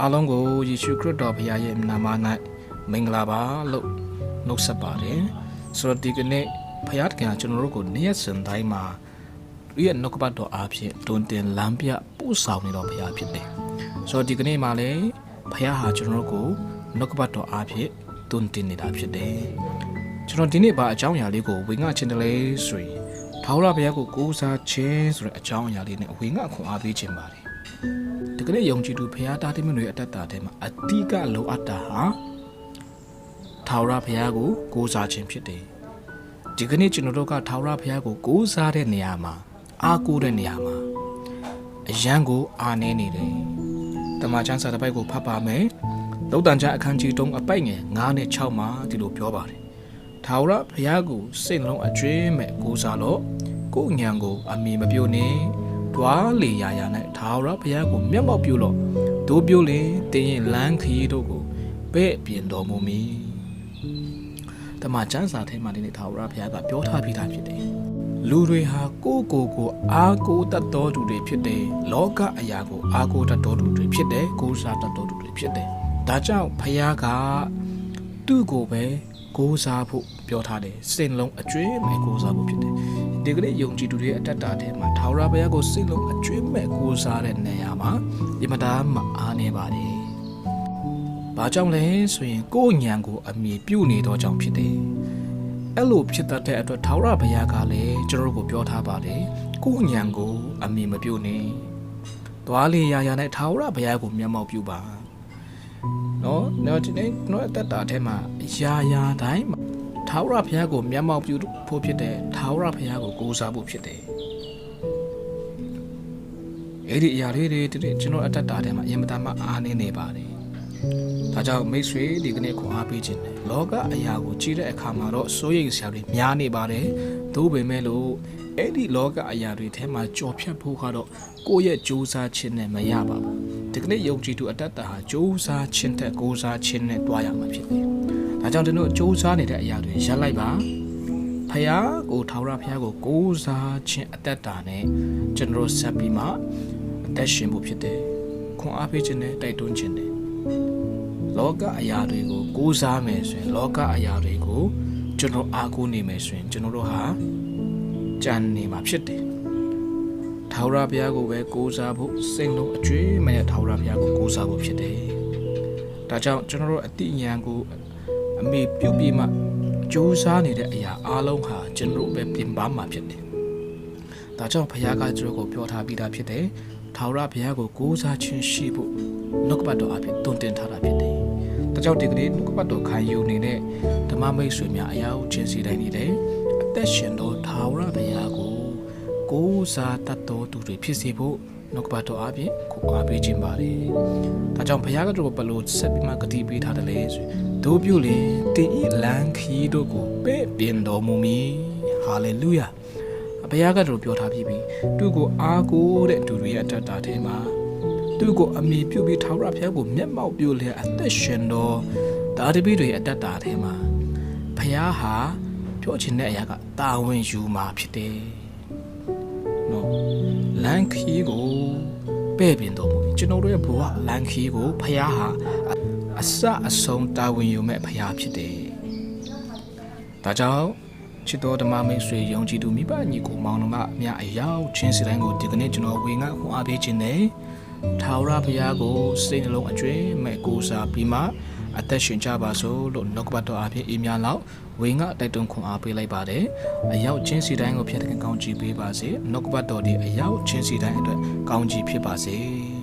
အားလုံးကိုယေရှုခရစ်တော်ဘုရားရဲ့နာမ၌မင်္ဂလာပါလို့နှုတ်ဆက်ပါတယ်ဆိုတော့ဒီကနေ့ဘုရားတခင်ကျွန်တော်တို့ကိုနေ့ရက်စဉ်တိုင်းမှာသူရဲ့နှုတ်ကပတ်တော်အားဖြင့်တွင်တင်လမ်းပြပို့ဆောင်နေတော်ဘုရားဖြစ်တယ်ဆိုတော့ဒီကနေ့မှာလည်းဘုရားဟာကျွန်တော်တို့ကိုနှုတ်ကပတ်တော်အားဖြင့်တွင်တင်နေတာဖြစ်တယ်ကျွန်တော်ဒီနေ့ပါအကြောင်းအရာလေးကိုဝေငှခြင်းတလေဆိုရင်ထာဝရဘုရားကိုကိုးစားခြင်းဆိုတဲ့အကြောင်းအရာလေးနဲ့ဝေငှခွန်အားပေးခြင်းပါတယ်ဒီကနေ့ယုံကြည်သူဘုရားသားသမီးတွေအတ္တတာထဲမှာအတိကလိုအပ်တာဟာထာဝရဘုရားကိုကိုးစားခြင်းဖြစ်တယ်ဒီကနေ့ကျွန်တော်တို့ကထာဝရဘုရားကိုကိုးစားတဲ့နေရာမှာအားကိုးတဲ့နေရာမှာအယံကိုအားနည်းနေတယ်တမန်ကျမ်းစာတစ်ပိုက်ကိုဖတ်ပါမယ်သုတ်တန်ကျမ်းအခန်းကြီး3အပိုက်ငယ်9နဲ့6မှာဒီလိုပြောပါတယ်ထာဝရဘုရားကိုစိတ်နှလုံးအကျွမ်းမဲ့ကိုးစားလို့ကိုယ်ဉာဏ်ကိုအမီမပြိုနဲ့တွားလေရာရာနဲ့ထာဝရဘုရားကိုမျက်မှောက်ပြုလို့တို့ပြုလင်တင်းရင်လမ်းခရီးတို့ကိုပဲ့ပြင်တော်မူမည်တမန်ကျမ်းစာထဲမှာဒီနေ့ထာဝရဘုရားကပြောထားပြီးသားဖြစ်တယ်လူတွေဟာကိုယ်အားကိုးတတ်တော်သူတွေဖြစ်တယ်လောကအရာကိုအားကိုးတတ်တော်သူတွေဖြစ်တယ်ကိုးစားတတ်တော်သူတွေဖြစ်တယ်ဒါကြောင့်ဘုရားကသူ့ကိုပဲကိုးစားဖို့ပြောထားတယ်စိတ်လုံးအကျွမ်းမဲ့ကိုးစားဖို့ဖြစ်တယ်ဒီကနေ့ယုံကြည်သူတွေအတ္တတာထဲမှာထာဝရဘုရားကိုစိတ်လုံးအကျွမ်းမဲ့ကိုးစားတဲ့နေရာမှာဒီမတားမအားနေပါတယ်ဘာကြောင့်လဲဆိုရင်ကိုယ်ဉာဏ်ကိုအမြင်ပြုတ်နေသောကြောင့်ဖြစ်တယ်အဲ့လိုဖြစ်တတ်တဲ့အတွက်ထာဝရဘုရားကလည်းကျွန်တော်တို့ကိုပြောထားပါတယ်ကိုယ်ဉာဏ်ကိုအမြင်မပြုတ်နဲ့သွားလေရာရာနဲ့ထာဝရဘုရားကိုမျက်မှောက်ပြုပါနော်ဒီနေ့အတ္တတာထဲမှာယာယာတိုင်းမှာထာဝရဘုရားကိုမျက်မှောက်ပြုဖို့ဖြစ်တယ်ထာဝရဘုရားကိုကိုးစားဖို့ဖြစ်တယ်အဲ့ဒီအရာလေးတွေကျွန်တော်အတ္တတာထဲမှာအရင်မတမ်းအားနေနေပါတယ်ဒါကြောင့်မိတ်ဆွေဒီကနေ့ခွန်အားပေးခြင်းတယ်လောကအရာကိုကြည့်တဲ့အခါမှာတော့စိုးရိမ်စရာတွေများနေပါတယ်သို့ပေမဲ့လို့အဲ့ဒီလောကအရာတွေထဲမှာကြော်ဖြတ်ဖို့ကတော့ကိုယ့်ရဲ့ကြိုးစားခြင်းနဲ့မရပါဘူးဒီကနေ့ယုံကြည်သူအတ္တတာဟာကြိုးစားခြင်းတဲ့ကိုးစားခြင်းနဲ့တွားရမှာဖြစ်တယ်ဒါကြောင့်ကျွန်တော်ကြိုးစားနေတဲ့အရာတွေရပ်လိုက်ပါဖခင်ကိုထာဝရဘုရားကိုကိုးစားခြင်းအတ္တတာနဲ့ကျွန်တော်ဆက်ပြီးမှအသက်ရှင်ဖို့ဖြစ်တယ်ခွန်အားပေးခြင်းနဲ့တိုက်တွန်းခြင်းနဲ့လောကအရာတွေကိုကိုးစားမယ်ဆိုရင်လောကအရာတွေကိုကျွန်တော်အားကိုးနေမယ်ဆိုရင်ကျွန်တော်တို့ဟာကြံနေမှာဖြစ်တယ်ထာဝရဘုရားကိုပဲကိုးစားဖို့စိတ်လုံးအကျွမ်းမဲ့ထာဝရဘုရားကိုကိုးစားဖို့ဖြစ်တယ်ဒါကြောင့်ကျွန်တော်တို့အတိညာဏ်ကိုအမေပြုတ်ပြီးမှကြိုးစားနေတဲ့အရာအလုံးဟာကျွန်တော်ပဲပြင်ပမှာဖြစ်တယ်ဒါကြောင့်ဘုရားကကျွန်တော်ကိုပြောထားပြီးသားဖြစ်တယ်ထာဝရဘုရားကိုကိုးစားခြင်းရှိဖို့နှုတ်ကပတ်တော်အဖြစ်တွင်တင်ထားတာဖြစ်တယ်ဒါကြောင့်ဒီကနေ့နှုတ်ကပတ်တော်ခံယူနေတဲ့ဓမ္မမိတ်ဆွေများအရာကိုချင်းစီတိုင်းနေတယ်အသက်ရှင်တော်ထာဝရဘုရားကိုးစားတတ်တော်သူတွေဖြစ်စေဖို့နှုတ်ကပတ်တော်အပြင်ကိုအားပေးခြင်းပါတယ်။ဒါကြောင့်ဘုရားကတော့ဘလို့ဆက်ပြီးမှဂတိပေးထားတယ်လေဆိုတို့ပြုလေတင်ဤလမ်းခီးတို့ကိုပဲ့ပြင်တော်မူမည်။ဟာလေလုယာ။ဘုရားကတော့ပြောထားပြီးပြီသူ့ကိုအားကိုးတဲ့သူတွေရဲ့အတ္တတာထဲမှာသူ့ကိုအမိပြုပြီးထာဝရဘုရားကိုမျက်မှောက်ပြုလေအသက်ရှင်တော်ဒါတပိတွေအတ္တတာထဲမှာဘုရားဟာပြောချင်တဲ့အရာကတာဝန်ယူမှာဖြစ်တယ်။လမ်းခီးကိုပဲ့ပြင်တော်မူကျွန်တော်တို့ရဲ့ဘဝလမ်းခီးကိုဖခင်ဟာအစအဆုံးတာဝန်ယူမဲ့ဖခင်ဖြစ်တယ်။ဒါကြောင့်ချစ်တော်ဓမ္မမိတ်ဆွေယုံကြည်သူမိဘညီကိုမောင်နှမအများအရောက်ချင်းစီတိုင်းကိုဒီကနေ့ကျွန်တော်ဝေငှခွန်အားပေးခြင်းနဲ့ထာဝရဘုရားကိုစိတ်နှလုံးအကျွမ်းမဲ့ကိုးစားပြီးမှအသက်ရှင်ကြပါစို့လို့နှုတ်ကပတ်တော်အဖြစ်အေးမြလောက်ဝေငှတိုက်တွန်းခွန်အားပေးလိုက်ပါတယ်အရောက်ချင်းစီတိုင်းကိုဖျက်တဲ့ကောင်းချီးပေးပါစေနှုတ်ကပတ်တော်ဒီအရောက်ချင်းစီတိုင်းအတွက်ကောင်းချီးဖြစ်ပါစေ